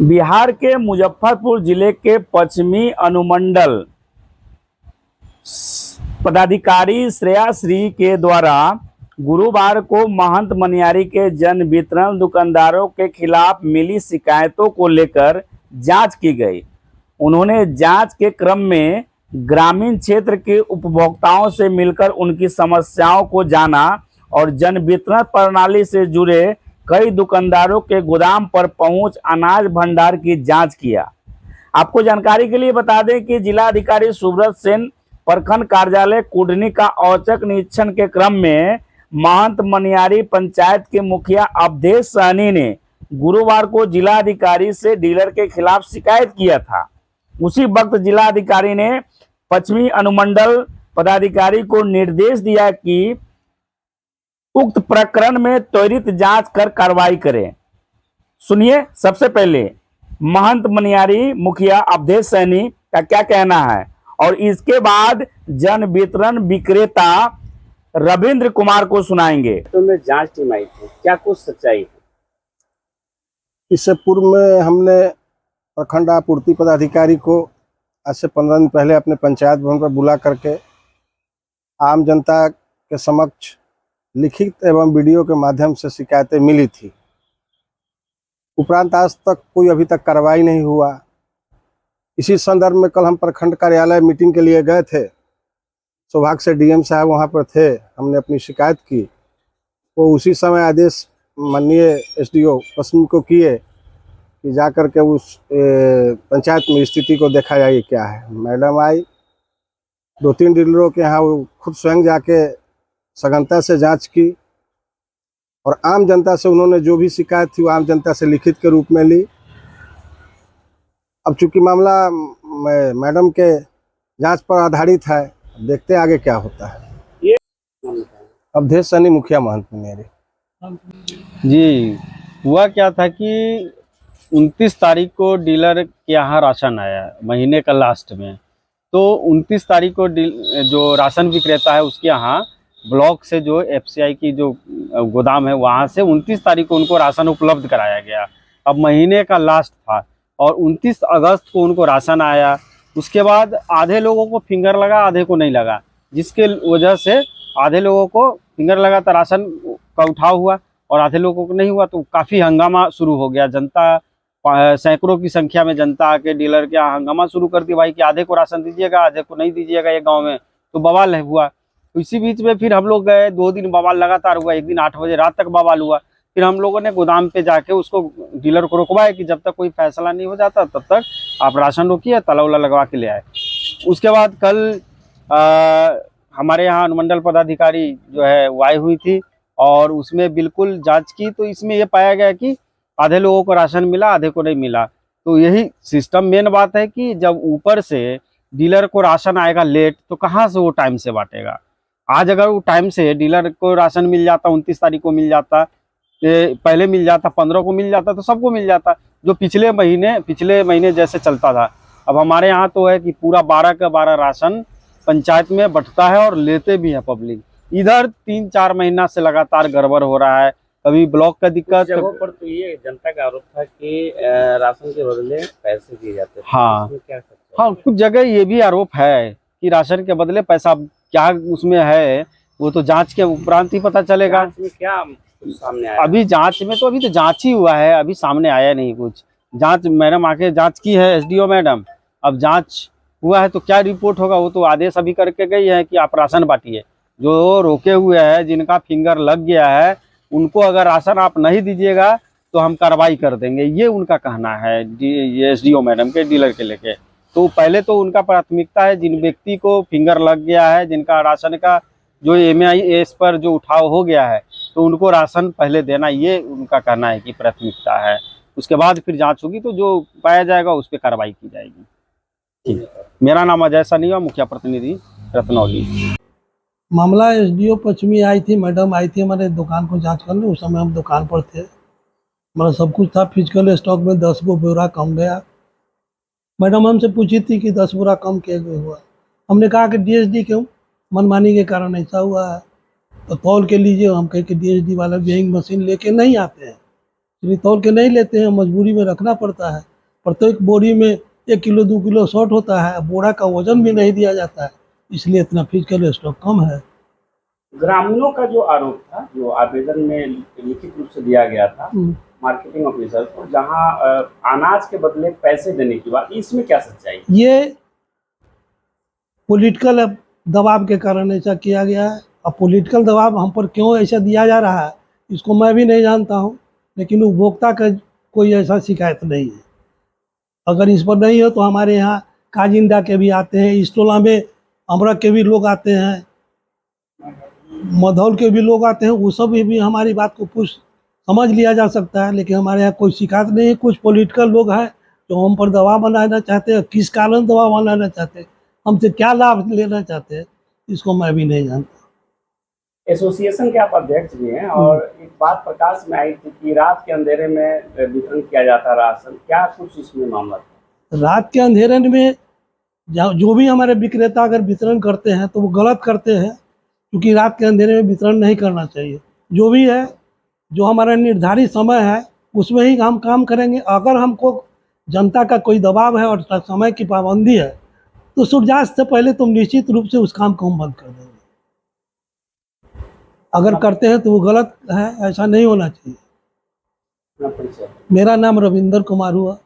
बिहार के मुजफ्फरपुर जिले के पश्चिमी अनुमंडल पदाधिकारी श्रेया श्री के द्वारा गुरुवार को महंत मनियारी के जन वितरण दुकानदारों के खिलाफ मिली शिकायतों को लेकर जांच की गई। उन्होंने जांच के क्रम में ग्रामीण क्षेत्र के उपभोक्ताओं से मिलकर उनकी समस्याओं को जाना और जन वितरण प्रणाली से जुड़े कई दुकानदारों के गोदाम पर पहुंच अनाज भंडार की जांच किया। आपको जानकारी के लिए बता दें कि जिला अधिकारी सुब्रत सेन प्रखंड कार्यालय कुढ़नी का औचक निरीक्षण के क्रम में महंत मनियारी पंचायत के मुखिया अवधेश सहनी ने गुरुवार को जिला अधिकारी से डीलर के खिलाफ शिकायत किया था। उसी वक्त जिला अधिकारी ने पश्चिमी अनुमंडल पदाधिकारी को निर्देश दिया कि उक्त प्रकरण में त्वरित जांच कर कार्रवाई करें। सुनिए सबसे पहले महंत मनियारी मुखिया अवधेश सैनी का क्या कहना है और इसके बाद जन वितरण विक्रेता रविंद्र कुमार को सुनाएंगे। तो में जांच टीम आई थी, क्या कुछ सच्चाई है? इससे पूर्व में हमने प्रखंड आपूर्ति पदाधिकारी को आज से 15 दिन पहले अपने पंचायत भवन पर बुला करके आम जनता के समक्ष लिखित एवं वीडियो के माध्यम से शिकायतें मिली थी। उपरांत आज तक कोई अभी तक कार्रवाई नहीं हुआ। इसी संदर्भ में कल हम प्रखंड कार्यालय मीटिंग के लिए गए थे। सौभाग्य से डीएम साहब वहां पर थे। हमने अपनी शिकायत की, वो उसी समय आदेश माननीय एसडीओ पश्चिम को किए कि जाकर के उस पंचायत में स्थिति को देखा जाए क्या है। मैडम आई, 2-3 डीलरों के यहाँ वो खुद स्वयं जाके सघनता से जांच की और आम जनता से उन्होंने जो भी शिकायत थी वो आम जनता से लिखित के रूप में ली। अब चूंकि मामला मैडम के जांच पर आधारित है, देखते आगे क्या होता है। ये अवधेश सहनी मुखिया महंत मनियारी। जी, हुआ क्या था कि 29 तारीख को डीलर के यहाँ राशन आया महीने का लास्ट में। तो 29 तारीख को जो राशन विक्रेता है उसके यहाँ ब्लॉक से जो एफसीआई की जो गोदाम है वहाँ से 29 तारीख को उनको राशन उपलब्ध कराया गया। अब महीने का लास्ट था और 29 अगस्त को उनको राशन आया। उसके बाद आधे लोगों को फिंगर लगा, आधे को नहीं लगा, जिसके वजह से आधे लोगों को फिंगर लगा तो राशन का उठाव हुआ और आधे लोगों को नहीं हुआ। तो काफ़ी हंगामा शुरू हो गया। जनता, सैकड़ों की संख्या में जनता आके डीलर के यहाँ हंगामा शुरू कर दी, भाई कि आधे को राशन दीजिएगा, आधे को नहीं दीजिएगा। ये गाँव में तो बवाल हुआ। तो इसी बीच में फिर हम लोग गए, 2 दिन बवाल लगातार हुआ। एक दिन 8 बजे रात तक बवाल हुआ। फिर हम लोगों ने गोदाम पे जाके उसको डीलर को रुकवाया कि जब तक कोई फैसला नहीं हो जाता तब तक आप राशन रोकिए, ताला उला लगवा के ले आए। उसके बाद कल हमारे यहाँ अनुमंडल पदाधिकारी जो है वो आई हुई थी और उसमें बिल्कुल जांच की। तो इसमें ये पाया गया कि आधे लोगों को राशन मिला, आधे को नहीं मिला। तो यही सिस्टम मेन बात है कि जब ऊपर से डीलर को राशन आएगा लेट तो कहाँ से वो टाइम से बांटेगा। आज अगर वो टाइम से डीलर को राशन मिल जाता, 29 तारीख को मिल जाता, पहले मिल जाता, 15 को मिल जाता तो सबको मिल जाता, जो पिछले महीने जैसे चलता था। अब हमारे यहाँ तो है कि पूरा 12 का 12 राशन पंचायत में बंटता है और लेते भी है पब्लिक। इधर 3-4 महीना से लगातार गड़बड़ हो रहा है। कभी ब्लॉक का दिक्कत। जगहों पर तो ये जनता का आरोप था कि राशन के बदले पैसे दिए जाते थे। हाँ, क्या है? हाँ, कुछ जगह ये भी आरोप है कि राशन के बदले पैसा, क्या उसमें है वो तो जांच के उपरांत ही पता चलेगा। जांच में क्या सामने आया? अभी जांच में तो अभी तो जांच ही हुआ है, अभी सामने आया नहीं कुछ। जांच मैडम आके जांच की है, एसडीओ मैडम। अब जांच हुआ है तो क्या रिपोर्ट होगा, वो तो आदेश अभी करके गई है कि आप राशन बांटिए। जो रोके हुए हैं, जिनका फिंगर लग गया है, उनको अगर राशन आप नहीं दीजिएगा तो हम कार्रवाई कर देंगे, ये उनका कहना है एसडीओ मैडम के डीलर के लेके। तो पहले तो उनका प्राथमिकता है जिन व्यक्ति को फिंगर लग गया है, जिनका राशन का जो MIS पर जो उठाव हो गया है, तो उनको राशन पहले देना, ये उनका कहना है कि प्राथमिकता है। उसके बाद फिर जांच होगी तो जो पाया जाएगा उस पर कार्रवाई की जाएगी। ठीक, मेरा नाम अजय सनिया, मुखिया प्रतिनिधि रत्नौली। मामला एसडीओ पश्चिमी आई थी, मैडम आई थी हमारे दुकान को जांच करने। उस समय हम दुकान पर थे, हमारा सब कुछ था। फिजिकल स्टॉक में 10 गो ब्योरा कम गया। मैडम हमसे पूछी थी कि 10 बोरा कम कैसे हुआ। हमने कहा कि DSD क्यों, मनमानी के कारण ऐसा हुआ है, तो तौल के लीजिए। हम कहे कि DSD वाला वेइंग मशीन लेके नहीं आते हैं, इसलिए तौल के नहीं लेते हैं, मजबूरी में रखना पड़ता है। प्रत्येक बोरी में 1 किलो 2 किलो शॉर्ट होता है, बोरा का वजन भी नहीं दिया जाता है, इसलिए इतना फिजिकल स्टॉक कम है। ग्रामीणों का जो आरोप था, जो आवेदन में लिखित रूप से दिया गया था मार्केटिंग ऑफिसर को, जहां अनाज के बदले पैसे देने की बात, इसमें क्या सच्चाई है? ये पॉलिटिकल दबाव के कारण ऐसा किया गया है। अब पॉलिटिकल दबाव हम पर क्यों ऐसा दिया जा रहा है इसको मैं भी नहीं जानता हूँ, लेकिन उपभोक्ता का कोई ऐसा शिकायत नहीं है। अगर इस पर नहीं हो तो हमारे यहाँ काजिंदा के भी आते हैं, इस टोला में अमरक के भी लोग आते हैं, मधौल के भी लोग आते हैं, वो सब भी हमारी बात को समझ लिया जा सकता है। लेकिन हमारे यहाँ कोई शिकायत नहीं है। कुछ पॉलिटिकल लोग हैं जो हम पर दबाव बनाना चाहते हैं, किस कारण दबाव बनाना चाहते हैं, हमसे क्या लाभ लेना चाहते हैं, इसको मैं भी नहीं जानता। एसोसिएशन के आप अध्यक्ष भी हैं, और एक बात प्रकाश में आई थी कि रात के अंधेरे में वितरण किया जाता राशन, क्या कुछ इसमें मामला था? रात के अंधेरे में जो भी हमारे विक्रेता अगर वितरण करते हैं तो वो गलत करते हैं, क्योंकि रात के अंधेरे में वितरण नहीं करना चाहिए। जो भी है, जो हमारा निर्धारित समय है उसमें ही हम काम करेंगे। अगर हमको जनता का कोई दबाव है और समय की पाबंदी है तो सूर्यास्त से पहले तुम निश्चित रूप से उस काम को हम बंद कर देंगे। अगर करते हैं तो वो गलत है, ऐसा नहीं होना चाहिए। अपना परिचय। मेरा नाम रविंदर कुमार हुआ।